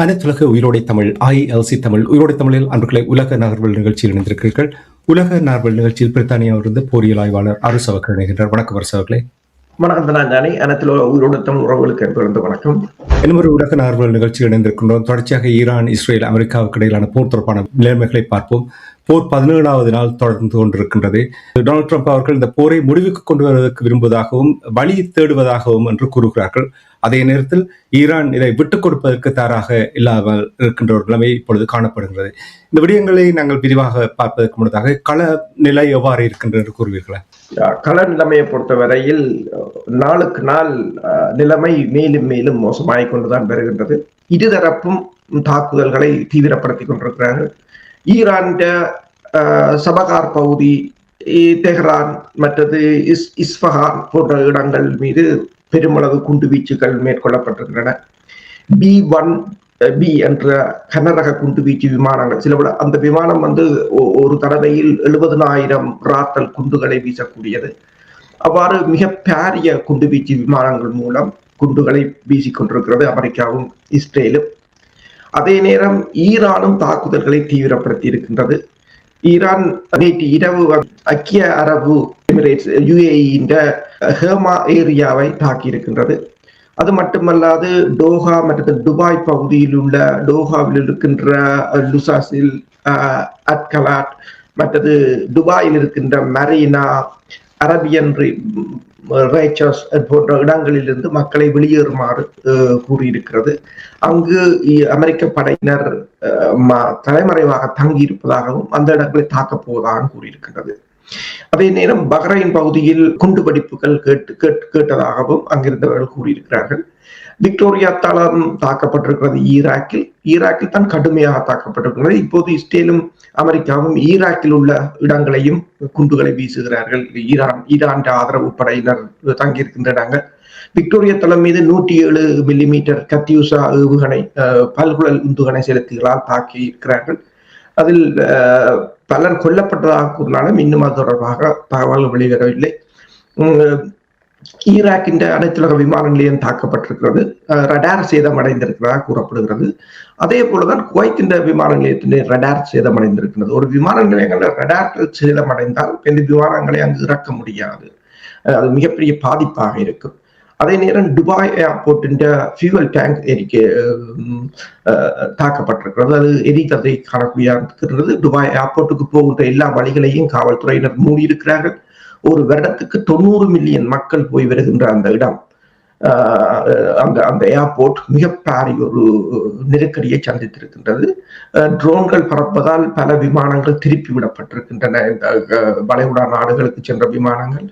அனைத்துலக உயிரோடை தமிழ் ILC தமிழ் உயிரோடை தமிழில் அன்பர்களை உலக நகர்வல் நிகழ்ச்சியில் இணைந்திருக்கிறீர்கள். உலக நகர்வல் நிகழ்ச்சியில் பிரித்தானியாவிலிருந்து பொறியியல் ஆய்வாளர் அரசு அவர்கள் இணைகின்றார். வணக்கம் அரசு அவர்களே. வணக்கம் தனாஞ்சானி. அனைத்துலக உயிரோடை தமிழ் உறவுகளுக்கு என்பது வணக்கம். இன்னொரு உலக நகர்வல் நிகழ்ச்சியில் இணைந்திருக்கின்றோம். தொடர்ச்சியாக ஈரான், இஸ்ரேல், அமெரிக்காவுக்கு இடையிலான போர் தொடர்பான நிலைமைகளை பார்ப்போம். போர் 17வது நாள் தொடர்ந்து கொண்டிருக்கின்றது. டொனால்ட் ட்ரம்ப் அவர்கள் இந்த போரை முடிவுக்கு கொண்டு வருவதற்கு விரும்புவதாகவும் வழி தேடுவதாகவும் என்று கூறுகிறார்கள். அதே நேரத்தில் ஈரான் இதை விட்டுக் கொடுப்பதற்கு தயாராக இல்லாமல் இருக்கின்ற ஒரு நிலைமை இப்பொழுது காணப்படுகிறது. இந்த விடயங்களை நாங்கள் விரிவாக பார்ப்பதற்கு முன்னதாக கள நிலை எவ்வாறு இருக்கின்றது என்று கூறுவீர்களா? கள நிலைமையை பொறுத்தவரையில் நாளுக்கு நாள் நிலைமை மேலும் மேலும் மோசமாகிக் கொண்டுதான் வருகின்றது. இருதரப்பும் தாக்குதல்களை தீவிரப்படுத்திக் கொண்டிருக்கிறார்கள். ஈரான் சபகார் பகுதி, தெஹ்ரான், மற்றது இஸ்ஃபஹான் போன்ற இடங்கள் மீது பெருமளவு குண்டுவீச்சுகள் மேற்கொள்ளப்பட்டிருக்கின்றன. B-1B என்ற கனரக குண்டுவீச்சு விமானங்கள், சில அந்த விமானம் ஒரு தடவையில் 70,000 ராத்தல் குண்டுகளை வீசக்கூடியது. அவ்வாறு மிக பாரிய குண்டுவீச்சு விமானங்கள் மூலம் குண்டுகளை வீசிக்கொண்டிருக்கிறது அமெரிக்காவும் இஸ்ரேலும். அதே நேரம் ஈரானும் தாக்குதல்களை தீவிரப்படுத்தி இருக்கின்றது. ஈரான் நேற்று இரவு ஐக்கிய அரபு எமிரேட்ஸ் UAE ஹேமா ஏரியாவை தாக்கி இருக்கின்றது. அது மட்டுமல்லாது டோஹா மற்றும் துபாய் பகுதியில் உள்ள டோஹாவில் இருக்கின்ற லுசாசில், அட்கலாட், மற்றது துபாயில் இருக்கின்ற மரீனா, அரபியன் ரேச்சர்ஸ் போன்ற இடங்களிலிருந்து மக்களை வெளியேறுமாறு கூறியிருக்கிறது. அங்கு அமெரிக்க படையினர் தலைமறைவாக தங்கி இருப்பதாகவும் அந்த இடங்களை தாக்கப் போவதாகவும் கூறியிருக்கிறது. அதே நேரம் பஹ்ரைன் பகுதியில் குண்டுவெடிப்புகள் கேட்டதாகவும் அங்கிருந்தவர்கள் கூறியிருக்கிறார்கள். விக்டோரியா தளம் தாக்கப்பட்டிருக்கிறது ஈராக்கில் தான் கடுமையாக தாக்கப்பட்டிருக்கிறது. இப்போது இஸ்ரேலும் அமெரிக்காவும் ஈராக்கில் உள்ள இடங்களையும் குண்டுகளை வீசுகிறார்கள். ஈரான் ஆதரவு படையினர் தங்கியிருக்கின்ற இடங்கள். விக்டோரியா தளம் மீது 107 மில்லிமீட்டர் கத்தியூசா ஏவுகணை பல்குழல் உந்துகணை செலுத்திகளால் தாக்கி இருக்கிறார்கள். அதில் பலர் கொல்லப்பட்டதாக கூறினாலும் இன்னும் அது தொடர்பாக தகவல்கள் வெளிவரவில்லை. ஈராக்கின் அனைத்துலக விமான நிலையம் தாக்கப்பட்டிருக்கிறது. ரடார் சேதம் அடைந்திருக்கிறதாக கூறப்படுகிறது. அதே போலதான் குவைத்தின் விமான நிலையத்தின் ரடார் சேதம் அடைந்திருக்கிறது. ஒரு விமான நிலையங்களில் ரடார் சேதம் அடைந்தால் இந்த விமானங்களை அங்கு இறக்க முடியாது. அது மிகப்பெரிய பாதிப்பாக இருக்கும். அதே நேரம் துபாய் ஏர்போர்ட்டின் ஃபியூவல் டேங்க் தாக்கப்பட்டிருக்கிறது. அது எரித்ததை காணக்கூடிய இருக்கிறது. துபாய் ஏர்போர்ட்டுக்கு போகின்ற எல்லா வழிகளையும் காவல்துறையினர் மூடியிருக்கிறார்கள். ஒரு வருடத்துக்கு 90 மில்லியன் மக்கள் போய் வருகின்ற அந்த இடம், அந்த ஏர்போர்ட் மிக பாரிய ஒரு நெருக்கடியை சந்தித்திருக்கின்றது. ட்ரோன்கள் பறப்பதால் பல விமானங்கள் திருப்பி விடப்பட்டிருக்கின்றன, இந்த வளைகுடா நாடுகளுக்கு சென்ற விமானங்கள்.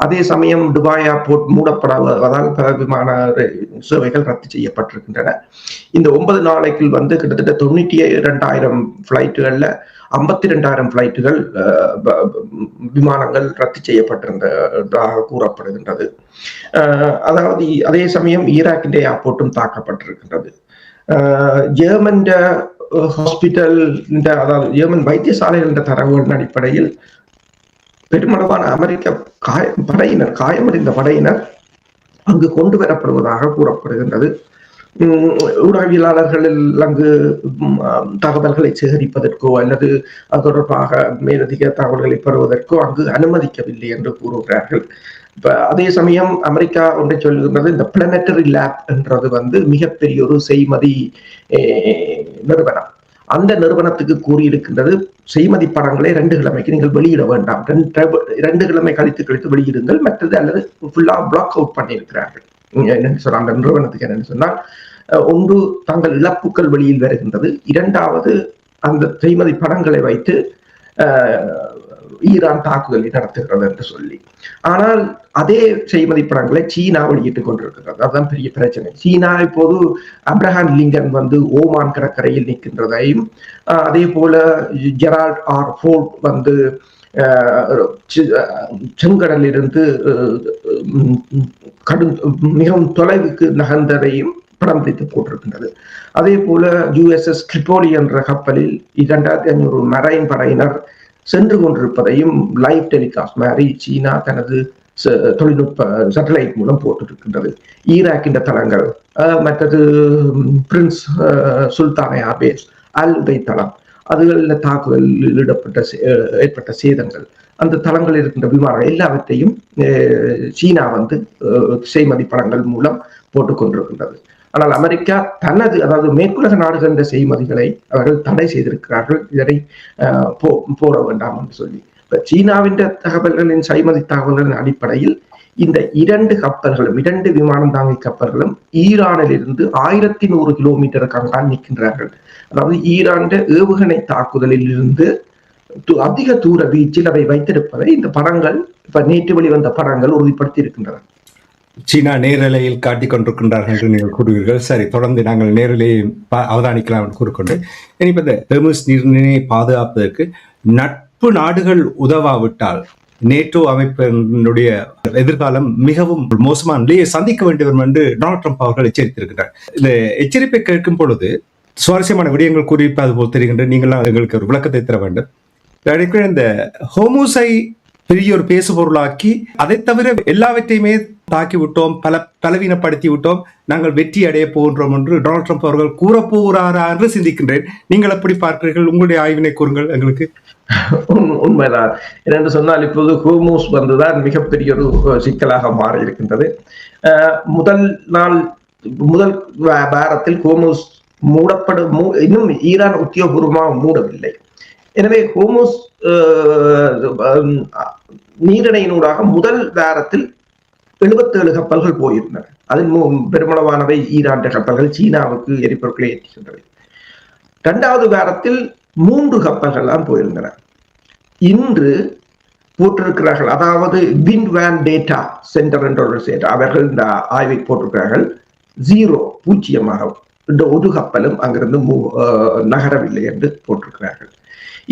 அதே சமயம் துபாய் ஏர்போர்ட் மூடப்படாததால் பல விமான சேவைகள் ரத்து செய்யப்பட்டிருக்கின்றன. இந்த 9 நாளைக்கு கிட்டத்தட்ட 92,000 பிளைட்டுகள்ல 52,000 பிளைட்டுகள் விமானங்கள் ரத்து செய்யப்பட்டிருந்ததாக கூறப்படுகின்றது. அதாவது அதே சமயம் ஈராக்கின் ஏர்போர்ட்டும் தாக்கப்பட்டிருக்கின்றது. ஜெர்மன் ஹாஸ்பிட்டல், அதாவது ஜெர்மன் வைத்தியசாலைகள் என்ற தரவுகளின் அடிப்படையில் பெருமளவான அமெரிக்க காயமடைந்த படையினர் அங்கு கொண்டு வரப்படுவதாக கூறப்படுகின்றது. ஊடகவியலாளர்கள் அங்கு தகவல்களை சேகரிப்பதற்கோ அல்லது அது தொடர்பாக மேலதிக தகவல்களை பெறுவதற்கோ அங்கு அனுமதிக்கவில்லை என்று கூறுகிறார்கள். அதே சமயம் அமெரிக்கா ஒன்றை சொல்லுகின்றது, இந்த பிளானட்டரி லேப் என்றது மிகப்பெரிய ஒரு செய்மதி நிறுவனம். அந்த நிறுவனத்துக்கு கூறியிருக்கின்றது, செய்மதி படங்களை 2 கிழமைக்கு நீங்கள் வெளியிட வேண்டாம், 2 கிழமை கழித்து வெளியிடுங்கள், மற்றது அல்லது ஃபுல்லா பிளாக் அவுட் பண்ணியிருக்கிறார்கள். என்னன்னு சொன்ன அந்த நிறுவனத்துக்கு என்னன்னு சொன்னால், ஒன்று தங்கள் இழப்புகள் வெளியில் வருகின்றது, இரண்டாவது அந்த செய்மதி படங்களை வைத்து ஈரான் தாக்குதலை நடத்துகிறது என்று சொல்லி. ஆனால் அதே செய்மதி படங்களை சீனா வெளியிட்டுக் கொண்டிருக்கிறது. அதுதான் பெரிய பிரச்சனை. சீனா இப்போது அப்ரஹாம் லிங்கன் ஓமான் கடற்கரையில் நிற்கின்றதையும், அதே போல ஜெரால்ட் ஆர் ஃபோர்ட் செங்கடலில் இருந்து மிகவும் தொலைவுக்கு நகர்ந்ததையும் படம் பிடித்து போட்டிருக்கின்றது. அதே போல USS ட்ரிபோலி என்ற கப்பலில் 2,500 மரைன் படையினர் சென்று கொண்டிருப்பதையும் லைவ் டெலிகாஸ்ட் மாதிரி சீனா தனது தொழில்நுட்ப சேட்டலைட் மூலம் போட்டிருக்கின்றது. ஈராக்கின் தளங்கள் மற்றது பிரின்ஸ் சுல்தானா பேஸ், அல் உதை தளம், அதுகளில் தாக்குதலில் ஏற்பட்ட சேதங்கள், அந்த தளங்கள் இருக்கின்ற விமானங்கள் எல்லாவற்றையும் சீனா வந்து செய்மதிப்படங்கள் மூலம் போட்டுக் கொண்டிருக்கின்றது. ஆனால் அமெரிக்கா தனது, அதாவது மேற்குலக நாடுகள் என்ற செய்மதிகளை அவர்கள் தடை செய்திருக்கிறார்கள். இதனை போட வேண்டாம் என்று சொல்லி சீனாவின் தகவல்களின் செய்மதி தகவல்களின் அடிப்படையில் இந்த 2 கப்பல்களும், 2 விமானம் தாங்கி கப்பல்களும் ஈரானில் இருந்து 1100 கிலோமீட்டருக்கு அங்கால் நிற்கின்றார்கள். அதாவது ஈரான் ஏவுகணை தாக்குதலில் இருந்து அதிக தூர வீச்சில் அவை வைத்திருப்பதை இந்த படங்கள், இப்ப நேற்று வெளிவந்த படங்கள் உறுதிப்படுத்தி இருக்கின்றன. சீனா நேரலையில் காட்டிக் கொண்டிருக்கின்றார்கள் என்று நீங்கள் கூறுவீர்கள். சரி, தொடர்ந்து நாங்கள் நேரலையை அவதானிக்கலாம் என்று கூறிக்கொண்டு, இப்ப இந்த ஹெர்முஸ் நீரிணையை பாதுகாப்பதற்கு நட்பு நாடுகள் உதவாவிட்டால் நேட்டோ அமைப்பினுடைய எதிர்காலம் மிகவும் மோசமான நிலையை சந்திக்க வேண்டியவர் என்று டொனால்ட் ட்ரம்ப் அவர்கள் எச்சரித்திருக்கிறார். இந்த எச்சரிப்பை கேட்கும் பொழுது சுவாரஸ்யமான விடயங்கள் கூறியிருப்பது போல் தெரிகின்ற நீங்களாம் எங்களுக்கு ஒரு விளக்கத்தை தர வேண்டும். இந்த ஹோமூஸை பெரிய ஒரு பேசு பொருளாக்கி அதை தவிர எல்லாவற்றையுமே தாக்கி விட்டோம், பலவீனப்படுத்தி விட்டோம், நாங்கள் வெற்றி அடைய போகின்றோம் என்று டொனால்ட் ட்ரம்ப் அவர்கள் கூறப்போகிறாரா என்று சிந்திக்கின்றேன். நீங்கள் எப்படி பார்க்கிறீர்கள்? உங்களுடைய ஆய்வினை கூறுங்கள் எங்களுக்கு. உண்மைதான். என்று சொன்னால் இப்போது ஹோமூஸ் வந்துதான் மிகப்பெரிய ஒரு சிக்கலாக மாறி இருக்கின்றது. முதல் வாரத்தில் ஹோமூஸ் மூடப்படும், இன்னும் ஈரான் உத்தியோகபூர்வமாக மூடவில்லை. எனவே ஹோமூஸ் நீரிணையினூடாக முதல் வாரத்தில் 77 கப்பல்கள் போயிருந்தன. அதில் பெருமளவானவை ஈரான் கப்பல்கள் சீனாவுக்கு எரிபொருட்களை ஏற்றுகின்றன. 2வது வாரத்தில் 3 கப்பல்கள் தான் போயிருந்தன. இன்று போட்டிருக்கிறார்கள், அதாவது விண்ட் வேன் டேட்டா சென்டர் என்ற ஒரு சென்டர், அவர்கள் இந்த ஆய்வை போட்டிருக்கிறார்கள். 0 ஒரு கப்பலும் அங்கிருந்து நகரவில்லை என்று போட்டிருக்கிறார்கள்.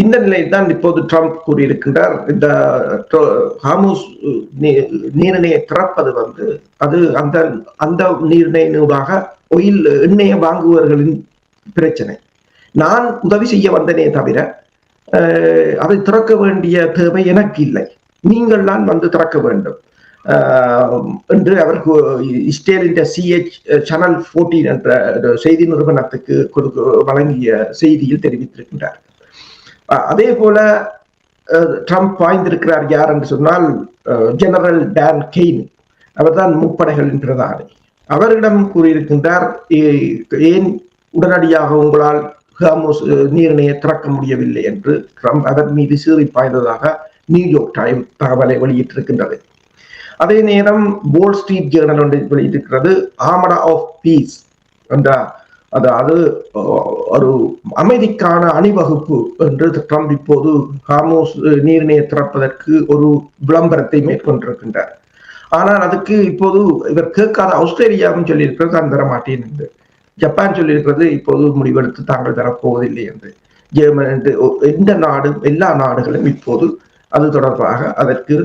இந்த நிலையில் தான் இப்போது ட்ரம்ப் கூறியிருக்கின்றார், இந்த ஹார்முஸ் நீரிணையை திறப்பது வந்து அது அந்த நீரிணையினூடாக எண்ணெயை வாங்குவவர்களின் பிரச்சனை. நான் உதவி செய்ய வந்தனே தவிர அதை திறக்க வேண்டிய தேவை எனக்கு இல்லை, நீங்கள் தான் வந்து திறக்க வேண்டும் என்று அவர் இஸ்ரேலின் CH சேனல் 14 என்ற செய்தி நிறுவனத்துக்கு வழங்கிய செய்தியில் தெரிவித்திருக்கின்றார். அதே போல ட்ரம்ப் பாய்ந்திருக்கிறார் யார் என்று சொன்னால் ஜெனரல் டான் கெய்ன், அவர்தான் முப்படைகளின் பிரதானி. அவரிடம் கூறியிருக்கின்றார், ஏன் உடனடியாக உங்களால் ஹார்முஸ் நீரிணையை திறக்க முடியவில்லை என்று ட்ரம்ப் அவர் மீது சீறி பாய்ந்ததாக நியூயார்க் டைம் தகவலை வெளியிட்டிருக்கின்றது. அதே நேரம் வால் ஸ்ட்ரீட் ஜேர்னல் ஒன்று வெளியிட்டிருக்கிறது, ஆர்மடா ஆஃப் பீஸ் என்ற, அதாவது ஒரு அமைதிக்கான அணிவகுப்பு என்று ட்ரம்ப் இப்போது ஹார்முஸ் நீரிணையை திறப்பதற்கு ஒரு விளம்பரத்தை மேற்கொண்டிருக்கின்றார். ஆனால் அதுக்கு இப்போது இவர் கேட்காத ஆஸ்திரேலியாவும் சொல்லியிருக்கிறது தான் தரமாட்டேன் என்று, ஜப்பான் சொல்லியிருக்கிறது இப்போது முடிவெடுத்து தாங்கள் தரப்போவதில்லை என்று, ஜெர்மன் என்று எல்லா நாடுகளும் இப்போது அது தொடர்பாக அதற்கு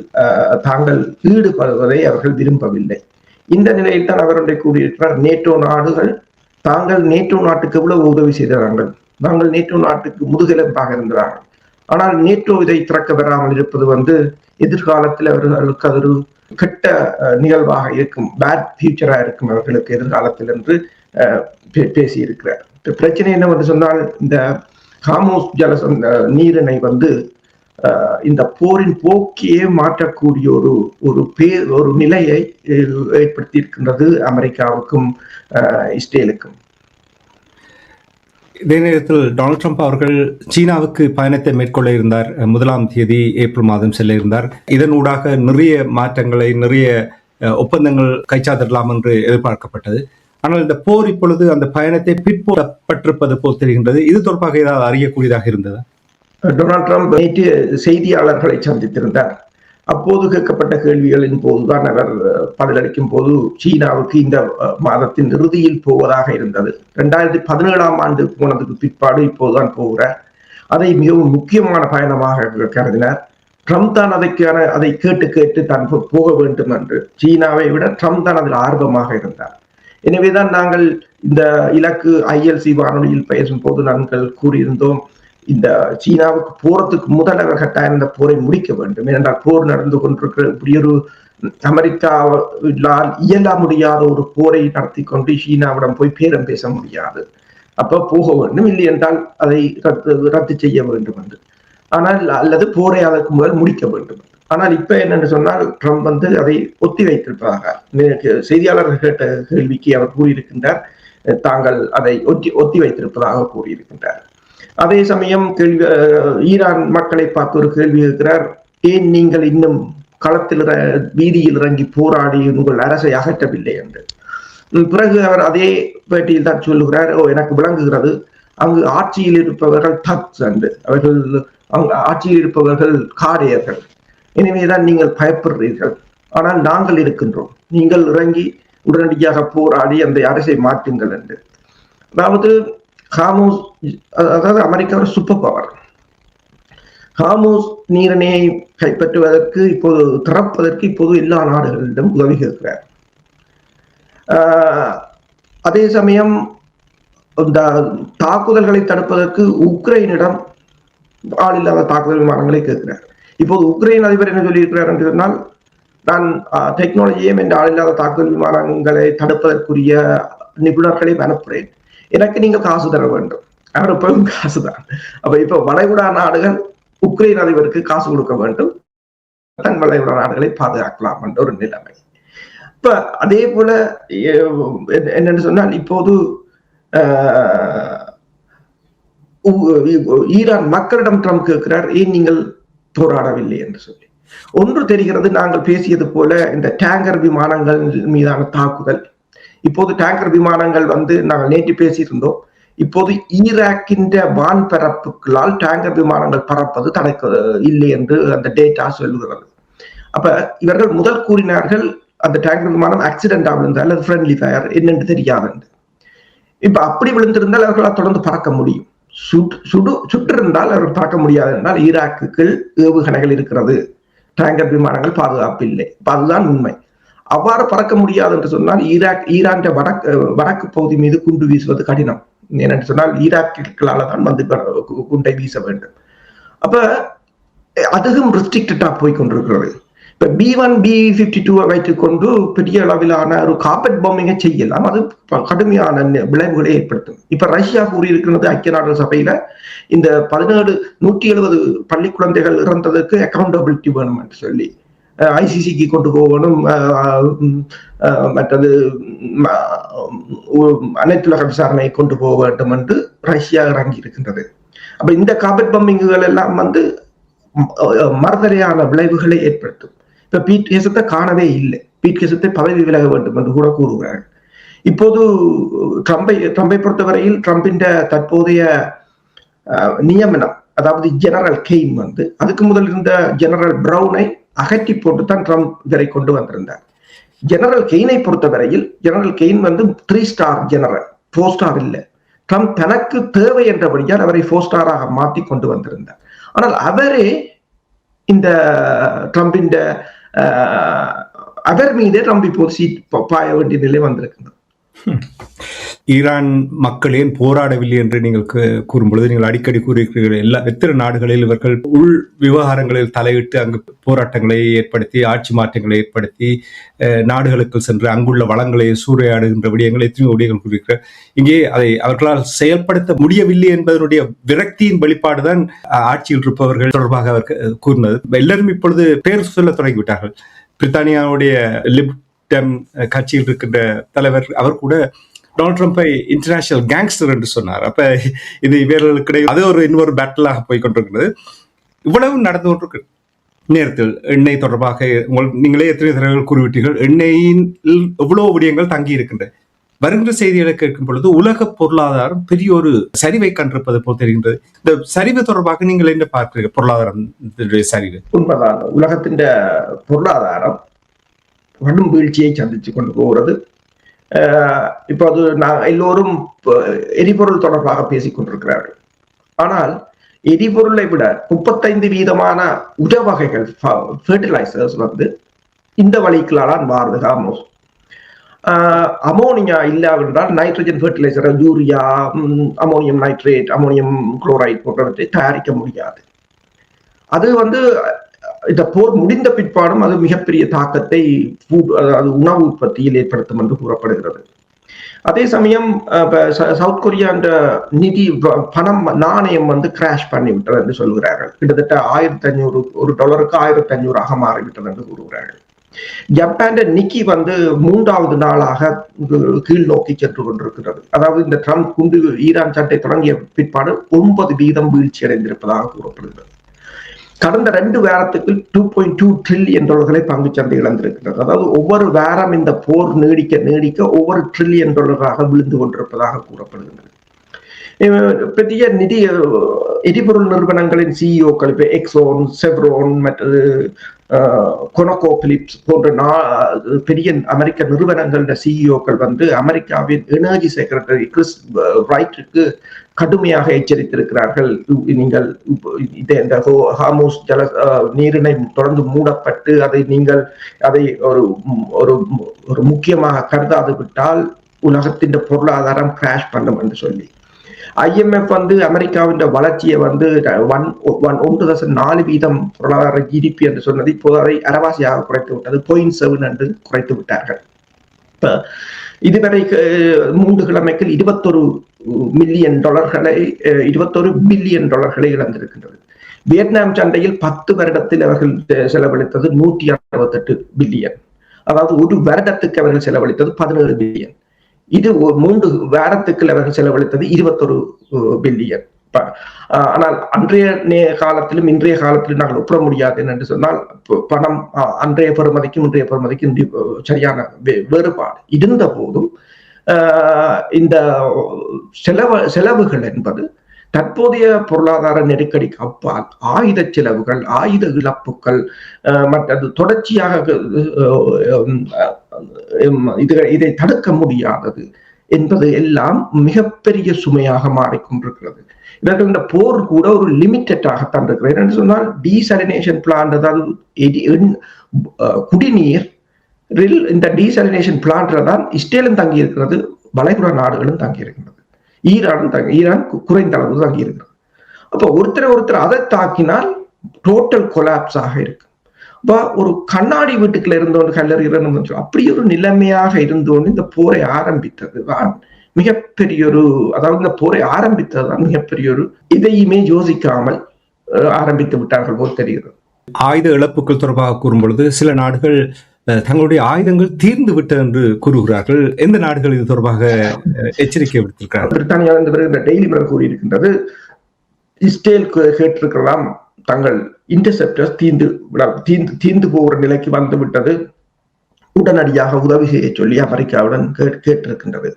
தாங்கள் ஈடுபடுவதை அவர்கள் விரும்பவில்லை. இந்த நிலையில் தான் அவருடைய கூறியிருக்கிறார், நேட்டோ நாடுகள் தாங்கள் நேட்டோ நாட்டுக்கு எவ்வளவு உதவி செய்தார்கள், நாங்கள் நேட்டோ நாட்டுக்கு முதுகெலும்பாக இருந்தார்கள், ஆனால் நேட்டோ இதை திறக்க பெறாமல் இருப்பது வந்து எதிர்காலத்தில் அவர்களுக்கு அது ஒரு கெட்ட நிகழ்வாக இருக்கும், பேட் ஃபியூச்சரா இருக்கும் அவர்களுக்கு எதிர்காலத்தில் என்று பேசியிருக்கிறார். பிரச்சனை என்னவென்று சொன்னால், இந்த ஹார்முஸ் நீரிணை வந்து இந்த போரின் போக்கியே மாற்றக்கூடிய ஒரு நிலையை ஏற்படுத்தி இருக்கின்றது அமெரிக்காவுக்கும் இஸ்ரேலுக்கும். இதே நேரத்தில் டொனால்ட் ட்ரம்ப் அவர்கள் சீனாவுக்கு பயணத்தை மேற்கொள்ள இருந்தார். 1ஆம் தேதி ஏப்ரல் மாதம் செல்ல இருந்தார். இதனூடாக நிறைய மாற்றங்களை, நிறைய ஒப்பந்தங்கள் கைச்சாத்திடலாம் என்று எதிர்பார்க்கப்பட்டது. ஆனால் இந்த போர் இப்பொழுது அந்த பயணத்தை பிற்போடப்பட்டிருப்பது போல் தெரிகின்றது. இது தொடர்பாக ஏதாவது அறியக்கூடியதாக இருந்ததா? டொனால்ட் ட்ரம்ப் நேற்று செய்தியாளர்களை சந்தித்திருந்தார். அப்போது கேட்கப்பட்ட கேள்விகளின் போதுதான் அவர் பதிலளிக்கும் போது சீனாவுக்கு இந்த மாதத்தின் இறுதியில் போவதாக இருந்தது. 2017ஆம் ஆண்டு போனதுக்கு பிற்பாடு இப்போதுதான் போகிறார். அதை மிகவும் முக்கியமான பயணமாக கருதினார். ட்ரம்ப் தான் அதை கேட்டு தான் போக வேண்டும் என்று, சீனாவை விட ட்ரம்ப் தான் அதில் ஆர்வமாக இருந்தார். எனவேதான் நாங்கள் இந்த இலக்கு ILC வானொலியில் பேசும்போது நாங்கள் கூறியிருந்தோம், இந்த சீனாவுக்கு போறதுக்கு முதல் அவர் கட்டாயம் இந்த போரை முடிக்க வேண்டும். ஏனென்றால் போர் நடந்து கொண்டிருக்கிற இப்படி ஒரு அமெரிக்காவால் இயல முடியாத ஒரு போரை நடத்தி கொண்டு சீனாவிடம் போய் பேரம் பேச முடியாது. அப்ப போக வேண்டும், இல்லை என்றால் அதை ரத்து செய்ய வேண்டும் என்று. ஆனால் அல்லது போரை அதற்கு முதல் முடிக்க வேண்டும். ஆனால் இப்ப என்னன்னு சொன்னால் ட்ரம்ப் அதை ஒத்தி வைத்திருப்பதாக செய்தியாளர்கள் கேட்ட கேள்விக்கு அவர் கூறியிருக்கின்றார், தாங்கள் அதை ஒத்தி வைத்திருப்பதாக கூறியிருக்கின்றார். அதே சமயம் ஈரான் மக்களை பார்த்து ஒரு கேள்வி இருக்கிறார், ஏன் நீங்கள் இன்னும் களத்தில் வீதியில் இறங்கி போராடி உங்கள் அரசை அகற்றவில்லை என்று. பிறகு அவர் அதே பேட்டியில் தான் சொல்லுகிறார், எனக்கு விளங்குகிறது, அங்கு ஆட்சியில் இருப்பவர்கள் தக்ஸ் என்று, அவர்கள் ஆட்சியில் இருப்பவர்கள் காரியர்கள், எனவேதான் நீங்கள் பயப்படுறீர்கள், ஆனால் நாங்கள் இருக்கின்றோம், நீங்கள் இறங்கி உடனடியாக போராடி அந்த அரசை மாற்றுங்கள் என்று. அதாவது ஹார்மூஸ், அதாவது அமெரிக்கா ஒரு சூப்பர் பவர். ஹார்மூஸ் நீரிணையை கைப்பற்றுவதற்கு இப்போது திறப்பதற்கு இப்போது எல்லா நாடுகளிடம் உதவி கேட்கிறார். அதே சமயம் இந்த தாக்குதல்களை தடுப்பதற்கு உக்ரைனிடம் ஆளில்லாத தாக்குதல் விமானங்களை கேட்கிறார். இப்போது உக்ரைன் அதிபர் என்ன சொல்லியிருக்கிறார் என்று சொன்னால், நான் டெக்னாலஜியும் என்ற ஆளில்லாத தாக்குதல் விமானங்களை தடுப்பதற்குரிய நிபுணர்களை அனுப்புகிறேன், எனக்கு நீங்கள் காசு தர வேண்டும். அவர் எப்பவும் காசு தான். அப்ப இப்ப வளைகுடா நாடுகள் உக்ரைன் அதிபருக்கு காசு கொடுக்க வேண்டும், தன் வளைகுடா நாடுகளை பாதுகாக்கலாம் என்ற ஒரு நிலைமை. இப்ப அதே போல என்னன்னு சொன்னால், இப்போது ஈரான் மக்களிடம் ட்ரம்ப் கேட்கிறார், ஏன் நீங்கள் போராடவில்லை என்று சொல்லி. ஒன்று தெரிகிறது, நாங்கள் பேசியது போல இந்த டேங்கர் விமானங்கள் மீதான தாக்குதல், இப்போது டேங்கர் விமானங்கள் நாங்கள் நேற்று பேசியிருந்தோம், இப்போது ஈராக்கின் வான்பரப்புகளால் டேங்கர் விமானங்கள் பறப்பது தனக்கு இல்லை என்று அந்த டேட்டா சொல்லுகிறது. அப்ப இவர்கள் முதல் கூறினார்கள் அந்த டேங்கர் விமானம் ஆக்சிடென்டா விழுந்தால் அல்லது ஃப்ரெண்ட்லி ஃபயர் என்னென்று தெரியாது என்று. இப்ப அப்படி விழுந்திருந்தால் அவர்களால் தொடர்ந்து பறக்க முடியும், சுற்றிருந்தால் அவர்கள் பறக்க முடியாது என்றால் ஈராக்குகள் ஏவுகணைகள் இருக்கிறது, டேங்கர் விமானங்கள் பாதுகாப்பு இல்லை. அதுதான் உண்மை. அவ்வாறு பறக்க முடியாது என்று சொன்னால் ஈரான் வடக்கு பகுதி மீது குண்டு வீசுவது கடினம். ஏனென்று சொன்னால் ஈராக்கிற்களால தான் குண்டை வீச வேண்டும். அப்ப அதுவும் ரெஸ்ட்ரிக்டடா போய் கொண்டிருக்கிறது. இப்ப B1 B-52 வைத்துக் கொண்டு பெரிய அளவிலான ஒரு கார்பெட் பாம்பிங்கை செய்யலாம், அது கடுமையான விளைவுகளை ஏற்படுத்தும். இப்ப ரஷ்யா கூறியிருக்கிறது ஐக்கிய நாடுகள் சபையில, இந்த 170 பள்ளி குழந்தைகள் இறந்ததற்கு அக்கௌண்டபிலிட்டி வேணும் என்று சொல்லி ஐசிசிக்கு கொண்டு போகணும், மற்றது அனைத்துலக விசாரணை கொண்டு போக வேண்டும் என்று ரஷ்யா இறங்கி இருக்கின்றது. அப்ப இந்த கார்பெட் பம்பிங்குகள் எல்லாம் மறுதலையான விளைவுகளை ஏற்படுத்தும். இப்ப பீட் கேசத்தை காணவே இல்லை, பீட் கேசத்தை பதவி விலக வேண்டும் என்று கூட கூறுகிறார்கள். இப்போது ட்ரம்பை பொறுத்தவரையில் ட்ரம்பின் தற்போதைய நியமனம், அதாவது ஜெனரல் கெயின் அதுக்கு முதல் இருந்த ஜெனரல் பிரவுனை அகற்றி போட்டுத்தான் ட்ரம்ப் இவரை கொண்டு வந்திருந்தார். ஜெனரல் கெயினை பொறுத்தவரையில் general gain 3 star general, 4 star இல்லை. ட்ரம்ப் தனக்கு தேவை என்றபடியால் அவரை 4 ஸ்டாராக மாற்றி கொண்டு வந்திருந்தார். ஆனால் அவரே இந்த ட்ரம்பின் அவர் மீதே ட்ரம்ப் இப்போது சீட் பாய வேண்டிய நிலை வந்திருக்கின்றது. ஈரான் மக்கள் ஏன் போராடவில்லை என்று நீங்கள் கூறும்பொழுது, நீங்கள் அடிக்கடி கூறியிருக்கிறீர்கள், எத்தனை நாடுகளில் இவர்கள் உள் விவகாரங்களில் தலையிட்டு அங்கு போராட்டங்களை ஏற்படுத்தி ஆட்சி மாற்றங்களை ஏற்படுத்தி நாடுகளுக்கு சென்று அங்குள்ள வளங்களை சூறையாடுகின்ற விடயங்கள் எத்தனையோ விடயங்கள் கூறியிருக்கிறார். இங்கே அதை அவர்களால் செயல்படுத்த முடியவில்லை என்பதனுடைய விரக்தியின் வெளிப்பாடுதான் ஆட்சியில் இருப்பவர்கள் தொடர்பாக அவர் கூறினது. எல்லாரும் இப்பொழுது பேர் சொல்ல தொடங்கிவிட்டார்கள். பிரித்தானியாவுடைய கட்சியில் இருக்கின்ற தலைவர் அவர் கூட டொனால்ட் ட்ரம்பை இன்டர்நேஷனல் கேங்ஸ்டர் என்று சொன்னார். அப்ப இது இவர்களுக்கிடையே அது இன்னொரு பேட்டிலாக போய் கொண்டிருக்கிறது. இவ்வளவு நடந்து கொண்டிருக்கு நேரத்தில் எண்ணெய் தொடர்பாக நீங்களே எத்தனை தடவைகள் கூறிவிட்டீர்கள், எண்ணெயின் எவ்வளவு விடயங்கள் தங்கி இருக்கின்றன. வருகின்ற செய்திகளை கேட்கும் பொழுது உலக பொருளாதாரம் பெரிய ஒரு சரிவை கண்டிருப்பது போல் தெரிகின்றது. இந்த சரிவு தொடர்பாக நீங்கள் என்ன பார்க்கிறீர்கள்? பொருளாதாரம் சரிவு உண்மைதான். உலகத்தின் பொருளாதாரம் கடும் வீழ்ச்சியை சந்திச்சு கொண்டு போகிறது. இப்போது எல்லோரும் எரிபொருள் தொடர்பாக பேசிக் கொண்டிருக்கிறார்கள். ஆனால் எரிபொருளை விட 35% உர வகைகள், ஃபெர்டிலைசர்ஸ் இந்த வழிகளால் மாறுது. ஹார்மோஸ் அமோனியா இல்லாவிட்டால் nitrogen fertiliser, urea, ammonium nitrate, ammonium chloride போன்றவற்றை தயாரிக்க முடியாது. அது இந்த போர் முடிந்த பிற்பாடும் அது மிகப்பெரிய தாக்கத்தை அதாவது உணவு உற்பத்தியில் ஏற்படுத்தும் என்று கூறப்படுகிறது. அதே சமயம் சவுத் கொரியா என்ற நிதி பணம் நாணயம் கிராஷ் பண்ணிவிட்டது என்று சொல்கிறார்கள். கிட்டத்தட்ட $1,500 $1,500 மாறிவிட்டது என்று கூறுகிறார்கள். ஜப்பான் நிக்கி 3வது நாளாக கீழ் நோக்கி சென்று கொண்டிருக்கிறது. அதாவது இந்த ட்ரம்ப் ஈரான் சட்டை தொடங்கிய பிற்பாடு 9% வீழ்ச்சி அடைந்திருப்பதாக கூறப்படுகிறது. கடந்த 2 வாரத்துக்கு $2.2 trillion பங்கு சந்தை இழந்திருக்கிறது. அதாவது ஒவ்வொரு வாரம் இந்த போர் நீடிக்க ஒவ்வொரு $1 trillion விழுந்து கொண்டிருப்பதாக கூறப்படுகிறது. பெரிய நிதி எரிபொருள் நிறுவனங்களின் சிஇஓக்கள் இப்ப எக்ஸோன், செவ்ரோன் மற்றது கொனோகோ பிலிப்ஸ் போன்ற பெரிய அமெரிக்க நிறுவனங்களோட சிஇஓக்கள் அமெரிக்காவின் எனர்ஜி செக்ரட்டரி கிறிஸ் ரைட்டுக்கு கடுமையாக எச்சரித்திருக்கிறார்கள். நீங்கள் இந்த ஹார்மோஸ் நீரிணை தொடர்ந்து மூடப்பட்டு அதை ஒரு முக்கியமாக கருதாது விட்டால் உலகத்தின் பொருளாதாரம் கிராஷ் பண்ணும் என்று சொல்லி IMF அமெரிக்காவின் வளர்ச்சியை 1.4% பொருளாதார GDP என்று சொன்னது இப்போது அதை அரவாசியாக குறைத்து விட்டது. 0.7 என்று குறைத்து விட்டார்கள். இதுவரை 3 கிழமைக்கு $21 மில்லியன் இழந்திருக்கின்றது. வியட்நாம் சண்டையில் 10 வருடத்தில் அவர்கள் செலவழித்தது $168 பில்லியன். அதாவது ஒரு வருடத்துக்கு அவர்கள் செலவழித்தது $17 பில்லியன். இது 3 வாரத்துக்கு அவர்கள் செலவழித்தது $21 பில்லியன். ஆனால் அன்றைய காலத்திலும் இன்றைய காலத்திலும் நாங்கள் ஒப்பிட முடியாது என்று சொன்னால் பணம் அன்றைய பெறுமதிக்கும் இன்றைய பெறுமதிக்கும் சரியான வேறுபாடு இருந்த போதும் இந்த செலவுகள் என்பது தற்போதைய பொருளாதார நெருக்கடிக்கு அப்பால் ஆயுத செலவுகள், ஆயுத இழப்புகள் மற்றது தொடர்ச்சியாக இதை தடுக்க முடியாதது என்பது எல்லாம் மிகப்பெரிய சுமையாக மாறிக்கொண்டிருக்கிறது. இவர்கள் இந்த போர் கூட ஒரு லிமிட்டடாகத்தான் இருக்கிறது. என்று சொன்னால் டீசலினேஷன் பிளான்ட், அதாவது குடிநீர் இந்த டீசலினேஷன் பிளான்ட்ல தான் இஸ்ரேலும் தங்கி இருக்கிறது, வளைகுடா நாடுகளும் தங்கி இருக்கின்றது, ஈரான் குறைந்த அளவு தங்கி இருக்கிறது. அப்ப ஒருத்தர் அதை தாக்கினால் டோட்டல் கொலாப்ஸ் ஆக இருக்கு. ஒரு கண்ணாடி வீட்டுக்குள்ள இருந்தோன்னு கல்லறிகிறோம் அப்படி ஒரு நிலைமையாக இருந்தோன்னு இந்த போரை ஆரம்பித்தது தான் மிகப்பெரிய அதாவது இந்த போரை ஆரம்பித்ததுதான் மிகப்பெரிய இதையுமே யோசிக்காமல் ஆரம்பித்து விட்டார்கள் போல் தெரிகிறது. ஆயுத இழப்புகள் தொடர்பாக கூறும் பொழுது சில நாடுகள் தங்களுடைய ஆயுதங்கள் தீர்ந்து விட்டது என்று கூறுகிறார்கள். எந்த நாடுகள் இது தொடர்பாக எச்சரிக்கை விடுத்திருக்கிறார்கள்? பிரித்தானியா இந்த டெய்லி மிரர் கூறியிருக்கின்றது, இஸ்ரேல் கேட்டிருக்கலாம் தங்கள் இன்டர்செப்டர்ஸ் தீர்ந்து போகிற நிலைக்கு வந்து விட்டது, உடனடியாக உதவி செய்ய சொல்லி அமெரிக்காவுடன் கேட்டிருக்கின்றது.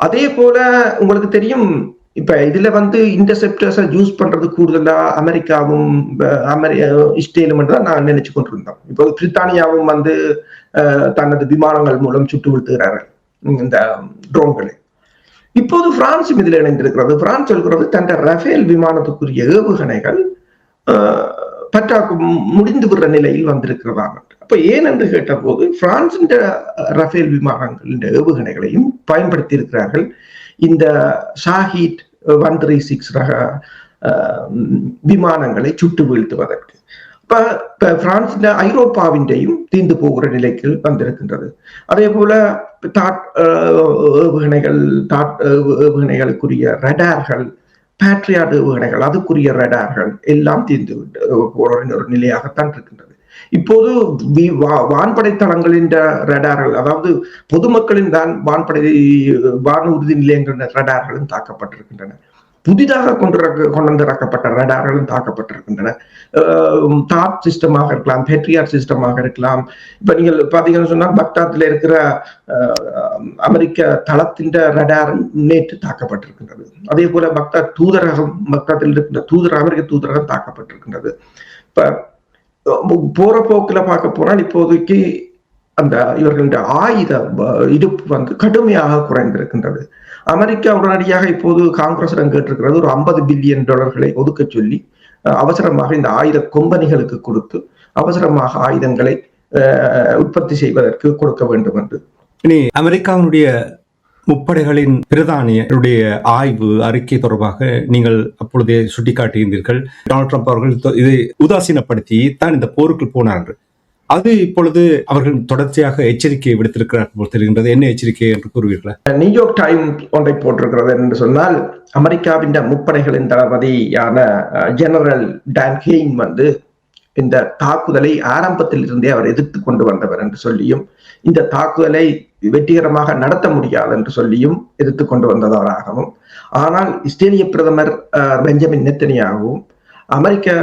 அதே போல உங்களுக்கு தெரியும், இப்ப இதுல இன்டர்செப்டர்ஸை யூஸ் பண்றது கூடுதலா அமெரிக்காவும் இஸ்ரேலும் தான் நான் நினைச்சு கொண்டிருந்தோம். இப்போ பிரித்தானியாவும் தனது விமானங்கள் மூலம் சுட்டு வீழ்த்துகிறார்கள் இந்த ட்ரோன்களை. இப்போது பிரான்சும் இதில் இணைந்திருக்கிறது. பிரான்ஸ் சொல்கிறது தன் ரஃபேல் விமானத்துக்குரிய ஏவுகணைகள் முடிந்து விடுற நிலையில் வந்திருக்கிறதாக. அப்ப ஏன் என்று கேட்ட போது பிரான்ஸ் ரஃபேல் விமானங்களின் ஏவுகணைகளையும் பயன்படுத்தி இருக்கிறார்கள் இந்த ஷாஹீட் 136 ரக விமானங்களை சுட்டு வீழ்த்துவதற்கு. இப்ப பிரான்ஸ் ஐரோப்பாவின்றையும் தீர்ந்து போகிற நிலைக்கு வந்திருக்கின்றது. அதே போல ஏவுகணைகளுக்குரிய ரடார்கள், பேட்ரியாட் ஏவுகணைகள், அதுக்குரிய ரடார்கள் எல்லாம் தீர்ந்து போற ஒரு நிலையாகத்தான் இருக்கின்றது. இப்போது வான்படை தளங்களின் ரடார்கள், அதாவது பொதுமக்களின் தான் வானூர்தி நிலையங்களின் ரடார்களும் தாக்கப்பட்டிருக்கின்றன. புதிதாக கொண்டிறக்கப்பட்ட ரடார்களும் தாக்கப்பட்டிருக்கின்றன. டாப் சிஸ்டமாக இருக்கலாம், பேட்ரியாட் சிஸ்டமாக இருக்கலாம். இப்ப நீங்கள் பாத்தீங்கன்னு சொன்னா பக்தாத்ல இருக்கிற அமெரிக்க தளத்தின் ரடார் நேற்று தாக்கப்பட்டிருக்கின்றது. அதே போல பக்தாத்தில் இருக்கின்ற அமெரிக்க தூதரகம் தாக்கப்பட்டிருக்கின்றது. இப்ப போற போக்குல பார்க்க போனால் இப்போதைக்கு இவர்களுடைய ஆயுத இருப்பு கடுமையாக குறைந்திருக்கின்றது. அமெரிக்கா உடனடியாக இப்போது காங்கிரசிடம் கேட்டிருக்கிறது ஒரு $50 பில்லியன் ஒதுக்க சொல்லி அவசரமாக இந்த ஆயுத கம்பெனிகளுக்கு கொடுத்து அவசரமாக ஆயுதங்களை உற்பத்தி செய்வதற்கு கொடுக்க வேண்டும் என்று. இனி அமெரிக்காவுடைய முப்படைகளின் பிரதானியுடைய ஆய்வு அறிக்கை தொடர்பாக நீங்கள் அப்பொழுதே சுட்டிக்காட்டியிருந்தீர்கள். டொனால்ட் ட்ரம்ப் அவர்கள் இதை உதாசீனப்படுத்தி தான் இந்த போருக்கு போனார் என்று. அது இப்பொழுது அவர்கள் தொடர்ச்சியாக எச்சரிக்கையை விடுத்திருக்கிறார்கள் போல் தெரிகின்றது. என்ன எச்சரிக்கை என்று கூறுவீர்களா? நியூயார்க் டைம்ஸ் ஒன்றை போட்டிருக்கிறது என்று சொன்னால், அமெரிக்காவின் முப்படைகளின் தளபதியான ஜெனரல் டான் கெய்ன் இந்த தாக்குதலை ஆரம்பத்தில் இருந்தே அவர் எதிர்த்து கொண்டு வந்தவர் என்று சொல்லியும், இந்த தாக்குதலை வெற்றிகரமாக நடத்த முடியாது என்று சொல்லியும் எதிர்த்து கொண்டு வந்தவராகவும், ஆனால் இஸ்ரேலிய பிரதமர் பெஞ்சமின் நெத்தனியாகவும் அமெரிக்க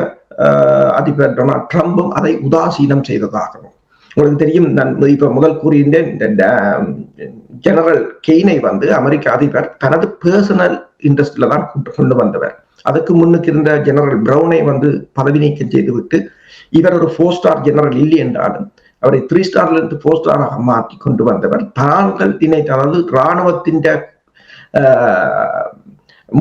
அதிபர் டொனால்ட் ட்ரம்பும் அதை உதாசீனம் செய்ததாகவும் உங்களுக்கு தெரியும். நான் இப்ப முதல் கூறியிருந்தேன், இந்த ஜெனரல் கெய்னை அமெரிக்க அதிபர் தனது பர்சனல் இன்ட்ரெஸ்ட்ல தான் கொண்டு வந்தவர். அதுக்கு முன்னுக்கு இருந்த ஜெனரல் பிரவுனை பதவி நீக்கம் செய்துவிட்டு, இவர் ஒரு 4 ஸ்டார் ஜெனரல் இல்லை என்றாலும் அவரை 3 ஸ்டார்ல இருந்து 4 ஸ்டாராக மாற்றி கொண்டு வந்தவர். தாங்கள் அதாவது இராணுவத்தின்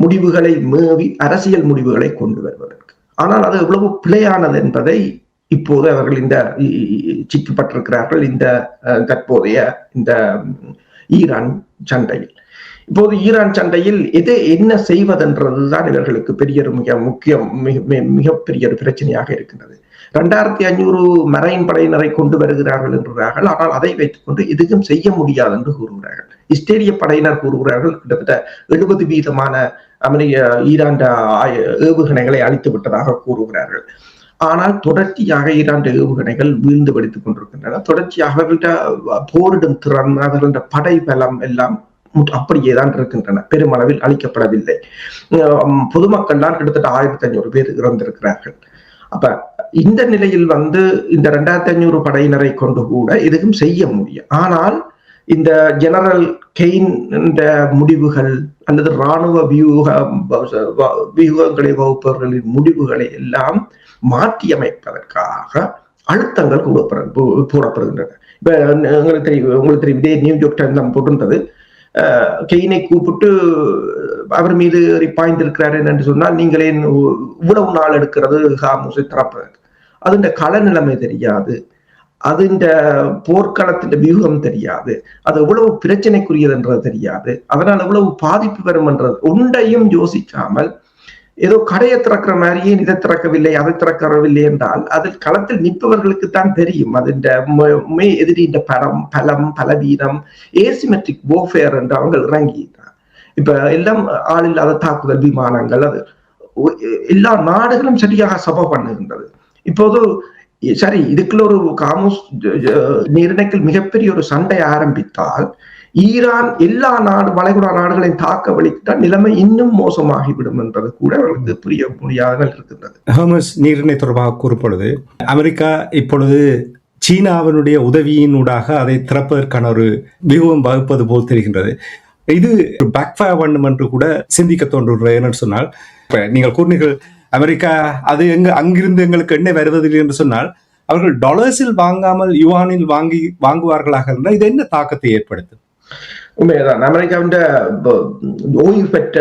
முடிவுகளை மீறி அரசியல் முடிவுகளை கொண்டு வருவதற்கு. ஆனால் அது எவ்வளவு பிழையானது என்பதை இப்போது அவர்கள் இந்த சிக்கப்பட்டிருக்கிறார்கள் இந்த தற்போதைய இந்த ஈரான் சண்டையில். இப்போது ஈரான் சண்டையில் என்ன செய்வதென்றதுதான் இவர்களுக்கு பெரிய மிகப்பெரிய ஒரு பிரச்சனையாக இருக்கின்றது. 2500 மரைன் படையினரை கொண்டு வருகிறார்கள் என்கிறார்கள். ஆனால் அதை வைத்துக் கொண்டு எதுவும் செய்ய முடியாது என்று கூறுகிறார்கள். இஸ்ரேலிய படையினர் கூறுகிறார்கள் கிட்டத்தட்ட 70% ஈரான் ஏவுகணைகளை அழித்து விட்டதாக கூறுகிறார்கள். ஆனால் தொடர்ச்சியாக ஈரான் ஏவுகணைகள் வீழ்ந்து படித்துக் கொண்டிருக்கின்றன. தொடர்ச்சியாக அவர்கள்ட்ட போரிடும் திறன், அவர்கள படை பலம் எல்லாம் அப்படியேதான் இருக்கின்றன. பெருமளவில் அளிக்கப்படவில்லை. பொதுமக்கள் தான் கிட்டத்தட்ட 1500 பேர் இறந்திருக்கிறார்கள். அப்ப இந்த நிலையில் இந்த 2500 படையினரை கொண்டு கூட எதுவும் செய்ய முடியும். ஆனால் இந்த ஜெனரல் கெய்ன் முடிவுகள் அல்லது இராணுவ வியூகங்களை வகுப்பவர்களின் முடிவுகளை எல்லாம் மாற்றி அமைப்பதற்காக அழுத்தங்கள் போடப்படுகின்றன. இப்ப உங்களுக்கு தெரியும் இதே நியூயார்க் டைம்ஸ் தான் போட்டிருந்தது. கெய்னை கூப்பிட்டு அவர் மீது பாய்ந்திருக்கிறார் என்று சொன்னால், நீங்களே இவ்வளவு நாள் எடுக்கிறது ஹார்முஸை திறப்பதற்கு? அது இந்த கள நிலைமை தெரியாது, அது இந்த போர்க்களத்தின் வியூகம் தெரியாது, அது எவ்வளவு பிரச்சனைக்குரியது என்றது தெரியாது, அதனால் எவ்வளவு பாதிப்பு வரும் என்றது ஒன்றையும் யோசிக்காமல் ஏதோ கடையை திறக்கிற மாதிரியே இதை திறக்கவில்லை அதை திறக்கவில்லை என்றால் அதில் களத்தில் நிற்பவர்களுக்கு தான் தெரியும். அது எதிரின்ற பலம் பலவீனம் ஏசிமெட்ரிக் வார்ஃபேர் என்று அவங்க இறங்கிட்டார். இப்ப எல்லாம் ஆளில்லாத தாக்குதல் விமானங்கள், அது எல்லா நாடுகளும் சரியாக சபை பண்ணுகின்றது. இப்போது சரி, இதுக்குள்ள ஒரு காமூஸ் நீரிணைக்கில் மிகப்பெரிய ஒரு சண்டை ஆரம்பித்தால் ஈரான் எல்லா வளைகுடா நாடுகளையும் தாக்க வலித்தால் நிலைமை இன்னும் மோசமாகிவிடும் என்பது கூட அவர்களுக்கு புரிய முடியாமல் இருக்கின்றது. ஹோர்முஸ் நீரிணை தொடர்பாக கூறப்படுது, அமெரிக்கா இப்பொழுது சீனாவினுடைய உதவியினூடாக அதை திறப்பதற்கான ஒரு வியூகம் வகுப்பது போல் தெரிகின்றது. இது பேக்ஃபயர் பண்ணும் என்று கூட சிந்திக்க தோன்றுகிறது. என்னன்னு சொன்னால், நீங்கள் கூறினீர்கள் அமெரிக்கா அது அங்கிருந்து எங்களுக்கு எண்ணெய் வருவதில்லை என்று சொன்னால், அவர்கள் டாலர்ஸில் வாங்காமல் யுவானில் வாங்குவார்களாக இருந்தால் இது என்ன தாக்கத்தை ஏற்படுத்தும்? உண்மைதான். அமெரிக்காவின் ஓய்வு பெற்ற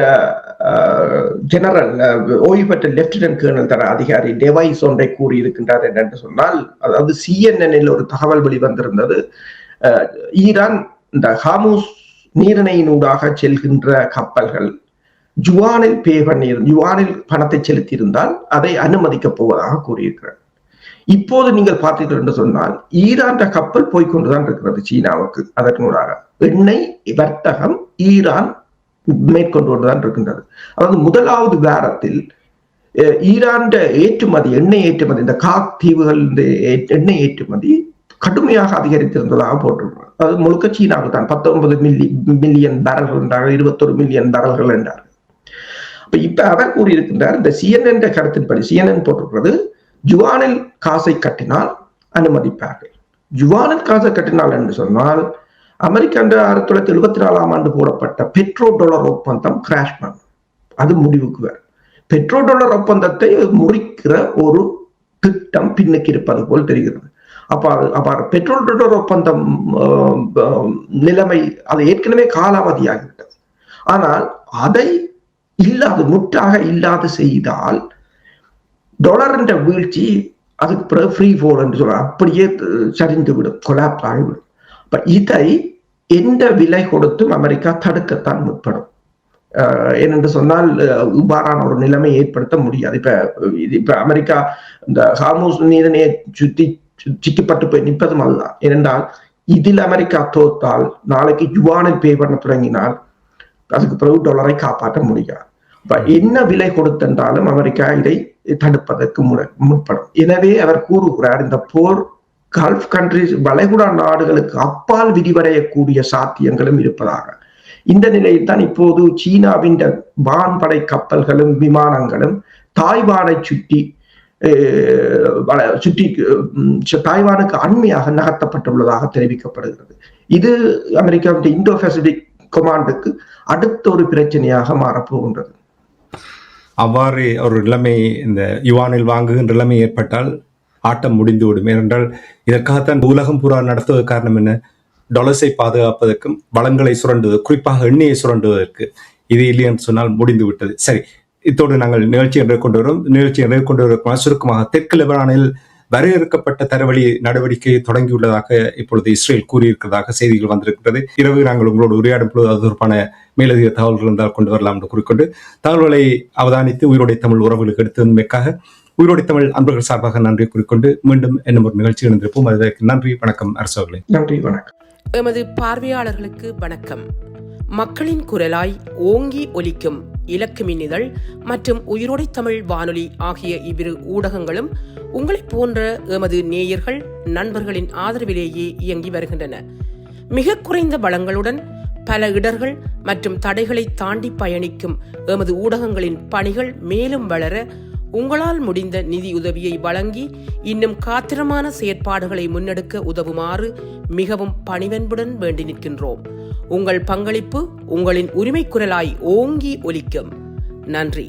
ஜெனரல், ஓய்வு பெற்ற லெப்டினன்ட் கர்னல் தர அதிகாரி டெவைஸ் ஒன்றை கூறியிருக்கின்றார். என்னென்று சொன்னால், அதாவது CNN ஒரு தகவல் வெளிவந்திருந்தது. ஈரான் இந்த ஹார்முஸ் நீரிணையினூடாக செல்கின்ற கப்பல்கள் யுவானில் பணத்தை செலுத்தி இருந்தால் அதை அனுமதிக்கப் போவதாக கூறியிருக்கிறார். இப்போது நீங்கள் பார்த்தீர்கள் என்று சொன்னால், ஈரான் கப்பல் போய்கொண்டுதான் இருக்கிறது சீனாவுக்கு. அதற்குடாக எண்ணெய் வர்த்தகம் ஈரான் மேற்கொண்டு கொண்டுதான் இருக்கின்றது. அதாவது முதலாவது வாரத்தில் ஈரான் ஏற்றுமதி, எண்ணெய் ஏற்றுமதி, இந்த காக் தீவுகள் எண்ணெய் ஏற்றுமதி கடுமையாக அதிகரித்திருந்ததாக போட்டிருக்கிறது. அது முழுக்க சீனாவுக்கு தான் 19 மில்லியன் பேரல்கள் என்றார்கள், 21 மில்லியன் பேரல்கள் என்றார்கள். இப்ப அவர் கூறியிருக்கின்றார், இந்த CNN கருத்தின்படி, CNN போட்டிருக்கிறது, யுவானில் காசை கட்டினால் அனுமதிப்பார்கள். யுவானில் காசை கட்டினால் என்று சொன்னால், அமெரிக்கா 1974ஆம் ஆண்டு போடப்பட்ட பெட்ரோ டாலர் ஒப்பந்தம் கிராஷ் பண்ணும். அது முடிவுக்கு வரும். பெட்ரோ டாலர் ஒப்பந்தத்தை முறிக்கிற ஒரு திட்டம் பின்னுக்கு இருப்பது போல் தெரிகிறது. அப்ப பெட்ரோல் டாலர் ஒப்பந்தம் நிலைமை அது ஏற்கனவே காலாவதியாகிவிட்டது. ஆனால் அதை முற்றாக இல்லாது செய்தால் டாலர் என்ற வீழ்ச்சி அதுக்கு பிறகு ஃப்ரீ ஃபால் என்று சொல்ல அப்படியே சரிந்து விடும், கொலாப்ஸ் ஆகிவிடும். இதை எந்த விலை கொடுத்தும் அமெரிக்கா தடுக்கத்தான் முற்படும். ஏனென்று சொன்னால் இவ்வாறான ஒரு நிலைமை ஏற்படுத்த முடியாது. இப்ப அமெரிக்கா இந்த ஹார்மூஸ் நீரிணையை சுற்றிப்பட்டு போய் நிற்பதும் அதுதான். ஏனென்றால் இதில் அமெரிக்கா தோத்தால் நாளைக்கு யுவானில் பே பண்ண தொடங்கினால் அதுக்கு பிறகு டாலரை காப்பாற்ற முடியாது. என்ன விலை கொடுத்தென்றாலும் அமெரிக்கா இதை தடுப்பதற்கு முற்படும். எனவே அவர் கூறுகிறார், இந்த போர் கல்ஃப் கண்ட்ரிஸ் வளைகுடா நாடுகளுக்கு அப்பால் விரிவடையக்கூடிய சாத்தியங்களும் இருப்பதாக. இந்த நிலையில் தான் இப்போது சீனாவின் வான்படை கப்பல்களும் விமானங்களும் தாய்வானை சுற்றி தாய்வானுக்கு அண்மையாக நகர்த்தப்பட்டுள்ளதாக தெரிவிக்கப்படுகிறது. இது அமெரிக்காவின் இந்தோ பசிபிக் கமாண்டுக்கு அடுத்த ஒரு பிரச்சனையாக மாறப்போகின்றது. அவ்வாறு ஒரு நிலைமை இந்த யுவானில் வாங்குகின்ற நிலைமை ஏற்பட்டால் ஆட்டம் முடிந்துவிடும். ஏனென்றால் இதற்காகத்தான் உலகம் பூரா நடத்துவது காரணம் என்ன? டாலர்ஸை பாதுகாப்பதற்கும் வளங்களை சுரண்டுவது, குறிப்பாக எண்ணெயை சுரண்டுவதற்கு. இது இல்லை என்று சொன்னால் முடிந்து விட்டது. சரி, இத்தோடு நாங்கள் நிகழ்ச்சியை நிறைவு சுருக்கமாக தெற்கு லெபனானில் வரையறுக்கப்பட்ட தரவழி நடவடிக்கை தொடங்கியுள்ளதாக இப்பொழுது இஸ்ரேல் கூறியிருக்கிறதாக செய்திகள் வந்திருக்கிறது. இரவு நாங்கள் உங்களோடு உரையாடும் பொழுது அது தொடர்பான மேலதிக தகவல்கள் இருந்தால் கொண்டு வரலாம் என்று கூறிக்கொண்டு தகவல்களை அவதானித்து உயிரோடை தமிழ் உறவுகளுக்கு எடுத்ததற்காக உயிரோடை தமிழ் அன்பர்கள் சார்பாக நன்றி கூறிக்கொண்டு மீண்டும் இன்னும் ஒரு நிகழ்ச்சி இணைந்திருப்போம். அதற்கு நன்றி, வணக்கம். அரசர்களே நன்றி, வணக்கம். எமது பார்வையாளர்களுக்கு வணக்கம். மக்களின் குரலாய் ஓங்கி ஒலிக்கும் இலக்கு மின்னிதழ் மற்றும் உயிரோடை தமிழ் வானொலி ஆகிய இவ்விரு ஊடகங்களும் உங்களைப் போன்ற எமது நேயர்கள் நண்பர்களின் ஆதரவிலேயே இயங்கி வருகின்றன. மிக குறைந்த வளங்களுடன் பல இடர்கள் மற்றும் தடைகளை தாண்டி பயணிக்கும் எமது ஊடகங்களின் பணிகள் மேலும் வளர உங்களால் முடிந்த நிதியுதவியை வழங்கி இன்னும் காத்திரமான செயற்பாடுகளை முன்னெடுக்க உதவுமாறு மிகவும் பணிவன்புடன் வேண்டி நிற்கின்றோம். உங்கள் பங்களிப்பு உங்களின் உரிமை குரலாய் ஓங்கி ஒலிக்கும். நன்றி.